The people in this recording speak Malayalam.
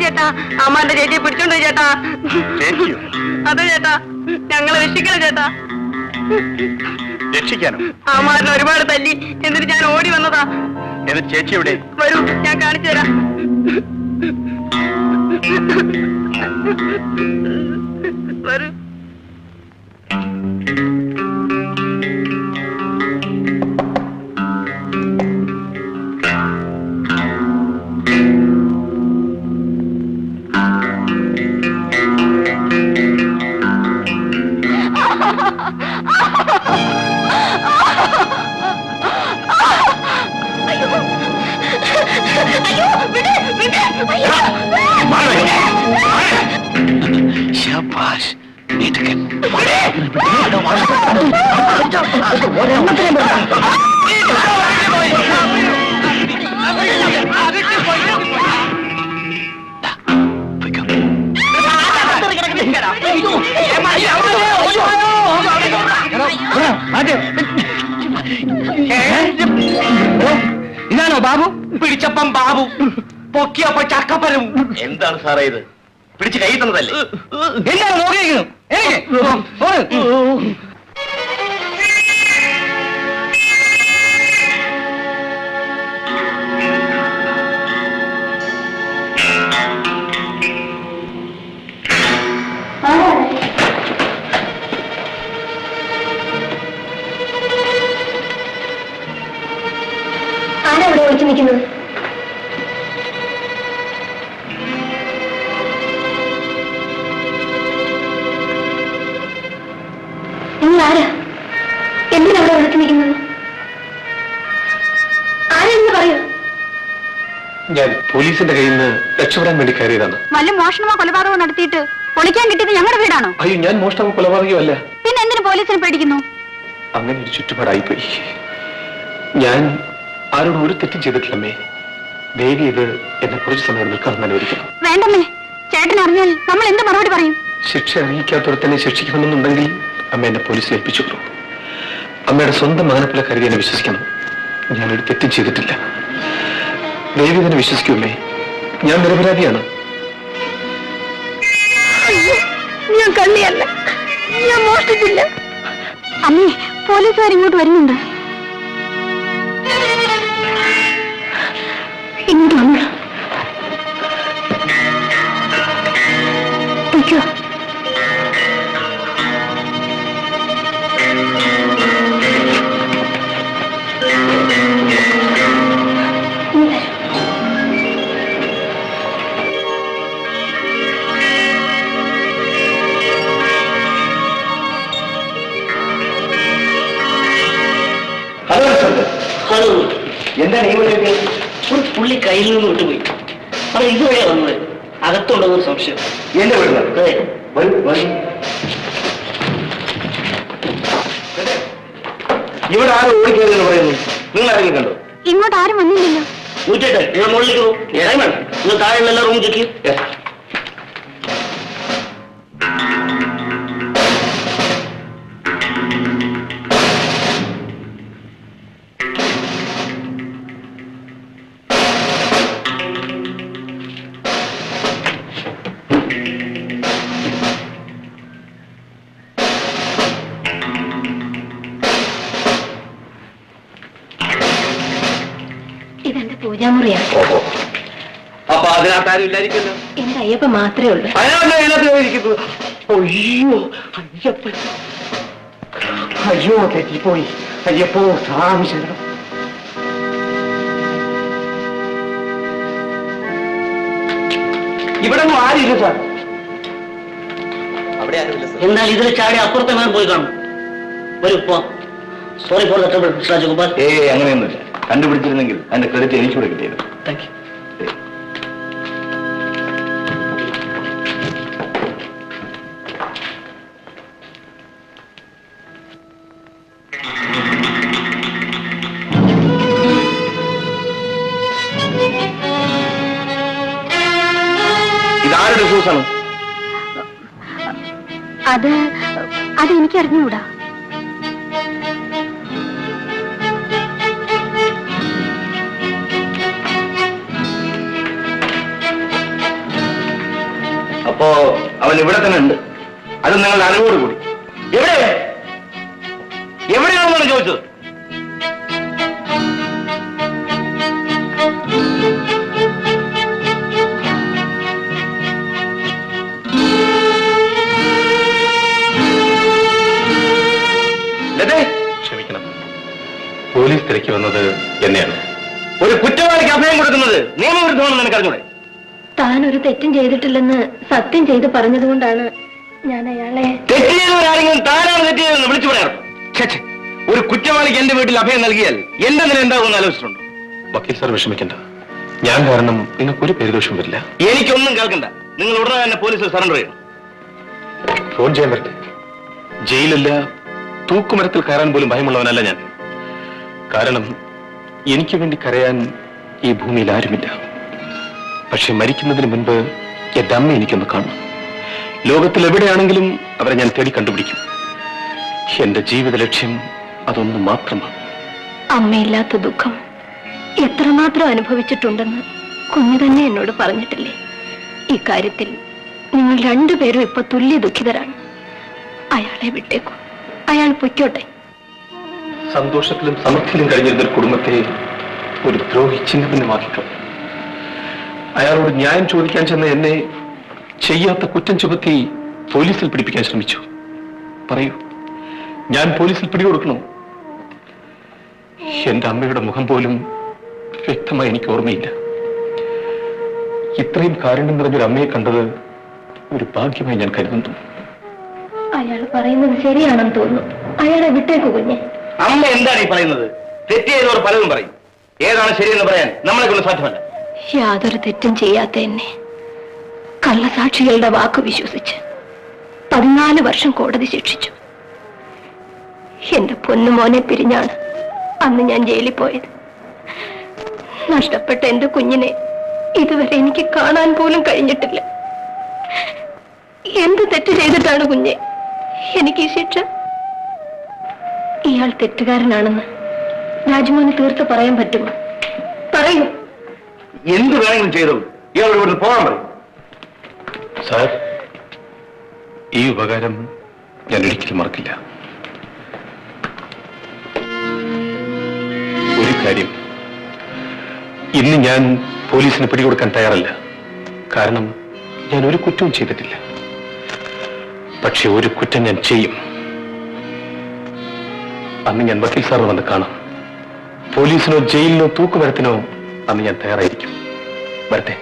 ചേട്ടാ അമ്മാന്റെ ചേച്ചിയെ പിടിച്ചോണ്ടോ ചേട്ടാ? അതെ ചേട്ടാ, ഞങ്ങളെ രക്ഷിക്കണം ചേട്ടാ. രക്ഷിക്കാനോ? അമ്മാരനെ ഒരുപാട് തല്ലി, എന്നിട്ട് ഞാൻ ഓടി വന്നതാ. എന്നിട്ട് ചേച്ചി എവിടെ? വരൂ, ഞാൻ കാണിച്ചു തരാം. വരൂ. ശാബാഷ്, നീട്ടക്കൻ. ഇതാണോ ബാബു? പിടിച്ചപ്പം ബാബു, പൊക്കിയപ്പോ ചക്കപ്പനും. എന്താണ് സാറേ ഇത്? പിടിച്ച് കൈ തന്നതല്ലേ? എന്താണ് നോക്കിയിരിക്കുന്നു? ആരാവിടെ വിളിച്ചു നിൽക്കുന്നത്? നിങ്ങൾ ആരാ? എന്തിനവിടെ വിളിച്ചു നിൽക്കുന്നത്? ആരെന്ന് പറയൂ. ഞാൻ പോലീസിന്റെ കയ്യിൽ നിന്ന് രക്ഷപ്പെടാൻ വേണ്ടി കയറിയതാണ്. വല്ല മോഷണമോ കൊലപാതകമോ നടത്തിയിട്ട് പൊളിക്കാൻ കിട്ടിയത് ഞങ്ങളുടെ വീടാണോ? അയ്യോ, ഞാൻ മോഷണമോ കൊലപാതകമോ അല്ല. പിന്നെ എന്തിനു പോലീസിനെ പേടിക്കുന്നു? അങ്ങനെ ഒരു ചുറ്റുപാടായിപ്പോയി. ഞാൻ ആരോടും ഒരു തെറ്റും ചെയ്തിട്ടില്ലമ്മേ. ദേവി ഇത് എന്നെ കുറച്ച് സമയം നിൽക്കാൻ അനുവദിക്കണം. വേണ്ടമ്മേ, ചേട്ടൻ അറിഞ്ഞാൽ നമ്മൾ എന്ത് മറുപടി പറയും? ശിക്ഷ അറിയിക്കാത്തവർ തന്നെ ശിക്ഷിക്കണമെന്നുണ്ടെങ്കിൽ അമ്മ എന്നെ പോലീസിൽ ഏൽപ്പിച്ചോളൂ. അമ്മയുടെ സ്വന്തം മകനെ പോലെ കരുതി എന്നെ വിശ്വസിക്കണം. ഞാനൊരു തെറ്റും ചെയ്തിട്ടില്ല. ദേവി തന്നെ വിശ്വസിക്കുമേ, ഞാൻ നിരപരാധിയാണ്. ഞാൻ കള്ളിയല്ല, ഞാൻ മോഷ്ടിച്ചില്ല. അമ്മേ, പോലീസുകാർ ഇങ്ങോട്ട് വരുന്നുണ്ട്. ഇങ്ങോട്ട് വന്നു. ഹലോ, എന്താണ് ഈ വഴിയൊക്കെ? ഒരു പുള്ളി കയ്യിൽ നിന്ന് വിട്ടുപോയി. അത് ഇതുവഴിയാ വന്നത്. അകത്തുണ്ടോ ഒരു സംശയം. എന്റെ വീട്ടിലാണ്. ഇവിടെ ആരും ഓടിക്കരുതെന്ന് പറയുന്നു. നിങ്ങൾ ആരെങ്കിലും കണ്ടോ? ഇങ്ങോട്ട് ആരും വന്നില്ലല്ലോ. ഊറ്റട്ടെ, നിങ്ങൾ മുകളിലേക്ക് പോകും. വേണം, നിങ്ങൾ താഴെയുള്ള എല്ലാ റൂം ചെക്ക്. ഇതെന്റെ പൂജാമുറിയാണ്. അപ്പൊ അതിനകത്ത് ആരും ഇല്ലായിരിക്കുമല്ലോ. എന്റെ അയ്യപ്പ മാത്രമേ ഉള്ളൂ. അയ്യോ, അയ്യപ്പൻ. അയ്യോ, തെറ്റിപ്പോയി. അയ്യപ്പോ, സ്വാമി ശരണം. ഇവിടെ ആരില്ല സാർ. എന്നാൽ ഇതിൽ ചാടി അപ്പുറത്തെ മേൽ പോയി കാണും. വരൂ, പോ. Sorry for the trouble, mister Rajagopal. അങ്ങനെയൊന്നുമില്ല. കണ്ടുപിടിച്ചിരുന്നെങ്കിൽ അതിന്റെ ക്രെഡിറ്റ് എനിക്കൂടെ കിട്ടിയിരുന്നു. Thank you. ഇതാരുടെ ഷൂസാണ്? അത് എനിക്ക് അറിഞ്ഞുകൂടാ. അപ്പോ അവൻ ഇവിടെ തന്നെ ഉണ്ട്. അത് നിങ്ങളുടെ അറിവോട് കൂടി. എവിടെയാണെന്നാണ് ചോദിച്ചത്? ക്ഷമിക്കണം, പോലീസ് തിരക്കി വന്നത് എന്നെയാണ്. ഒരു കുറ്റവാളിക്ക് അഭയം കൊടുക്കുന്നത് നിയമവിരുദ്ധമാണെന്ന് എനിക്ക് അറിഞ്ഞൂടെ? താൻ ഒരു തെറ്റും ചെയ്തിട്ടില്ലെന്ന് സത്യം ചെയ്ത് പറഞ്ഞതുകൊണ്ടാണ് ഞാൻ അയാളെ... തെറ്റ് ചെയ്തവരാരെങ്കിലും താനാണ് തെറ്റ് ചെയ്തതെന്ന് വിളിച്ചു പറയാറ്. ഒരു കുറ്റവാളിക്ക് എന്റെ വീട്ടിൽ അഭയം നൽകിയാൽ എന്റെ നില എന്താകുമെന്ന് ആലോചിച്ചിട്ടുണ്ടോ? വക്കീൽ സാർ വിഷമിക്കണ്ട, ഞാൻ കാരണം നിങ്ങൾക്കൊരു പേരുദോഷം വരില്ല. എനിക്കൊന്നും കേൾക്കണ്ട. നിങ്ങൾ ഉടനെ തന്നെ പോലീസിൽ സറണ്ടർ ചെയ്യണം. ഫോൺ ചെയ്യാൻ പറ്റേ? ജയിലല്ല, തൂക്കുമരത്തിൽ കയറാൻ പോലും ഭയമുള്ളവനല്ല ഞാൻ. കാരണം എനിക്ക് വേണ്ടി കരയാൻ ഈ ഭൂമിയിൽ ആരുമില്ല. പക്ഷെ മരിക്കുന്നതിന് മുൻപ് എന്റെ അമ്മ എനിക്കൊന്ന് കാണണം. ലോകത്തിൽ എവിടെയാണെങ്കിലും അവരെ ഞാൻ തേടി കണ്ടുപിടിക്കും. എന്റെ ജീവിത ലക്ഷ്യം അതൊന്നു മാത്രമാണ്. അമ്മയില്ലാത്ത ദുഃഖം എത്രമാത്രം അനുഭവിച്ചിട്ടുണ്ടെന്ന് കുഞ്ഞു തന്നെ എന്നോട് പറഞ്ഞിട്ടില്ലേ? ഈ കാര്യത്തിൽ നിങ്ങൾ രണ്ടുപേരും ഇപ്പൊ തുല്യ ദുഃഖിതരാണ്. അയാളെ വിട്ടേക്കൂ, അയാൾ പൊയ്ക്കോട്ടെ. സന്തോഷത്തിലും സമൃദ്ധിയിലും കഴിഞ്ഞിരുന്ന ഒരു കുടുംബത്തെ ഒരു ദ്രോഹി ചിഹ്നഭിന്നമാക്കിക്കളഞ്ഞു. അയാളോട് ന്യായം ചോദിക്കാൻ ചെന്ന എന്നെ ചെയ്യാത്ത കുറ്റം ചുമത്തി പോലീസിൽ പിടിപ്പിക്കാൻ ശ്രമിച്ചു. പറയൂ, ഞാൻ പോലീസിൽ പിടികൊടുക്കണോ? എന്റെ അമ്മയുടെ മുഖം പോലും വ്യക്തമായി എനിക്ക് ഓർമ്മയില്ല. ഇത്രയും കാരുണ്യം നിറഞ്ഞൊരു അമ്മയെ കണ്ടത് ഒരു ഭാഗ്യമായി ഞാൻ കരുതുന്നു. അയാൾ പറയുന്നത് ശരിയാണെന്ന് തോന്നുന്നു. അയാളെ വിട്ടേക്കു കുഞ്ഞെ. അമ്മ എന്താണ് ഈ പറയുന്നത്? തെറ്റ് ചെയ്തവർ പലതും പറയും. ഏതാണ് ശരിയെന്ന് പറയാൻ നമ്മളെ കൊണ്ട് സാധ്യമല്ല. യാതൊരു തെറ്റും ചെയ്യാത്ത എന്നെ കള്ളസാക്ഷികളുടെ വാക്ക് വിശ്വസിച്ച് 14 വർഷം കോടതി ശിക്ഷിച്ചു. എന്റെ പൊന്നുമോനെ പിരിഞ്ഞാണ് അന്ന് ഞാൻ ജയിലിൽ പോയത്. നഷ്ടപ്പെട്ട എന്റെ കുഞ്ഞിനെ ഇതുവരെ എനിക്ക് കാണാൻ പോലും കഴിഞ്ഞിട്ടില്ല. എന്ത് തെറ്റ് ചെയ്തിട്ടാണ് കുഞ്ഞെ എനിക്ക് ഈ ശിക്ഷ? ഇയാൾ തെറ്റുകാരനാണെന്ന് രാജ്മോഹന് തീർത്ത് പറയാൻ പറ്റുമോ? പറയൂ. എന്ത് വേണമെങ്കിലും ചെയ്തു ഇയാളോട് ഇവിടുന്ന് പോകാൻ പറയും. സാർ, ഈ ഉപകാരം ഞാൻ ഒരിക്കലും മറക്കില്ല. ഒരു കാര്യം, ഇന്ന് ഞാൻ പോലീസിന് പിടികൊടുക്കാൻ തയ്യാറല്ല. കാരണം ഞാൻ ഒരു കുറ്റവും ചെയ്തിട്ടില്ല. പക്ഷെ ഒരു കുറ്റം ഞാൻ ചെയ്യും. അന്ന് ഞാൻ വക്കീൽ സാർ വന്ന് കാണാം. പോലീസിനോ ജയിലിനോ തൂക്കുമരത്തിനോ അന്ന് ഞാൻ തയ്യാറായിരിക്കും. വരട്ടെ.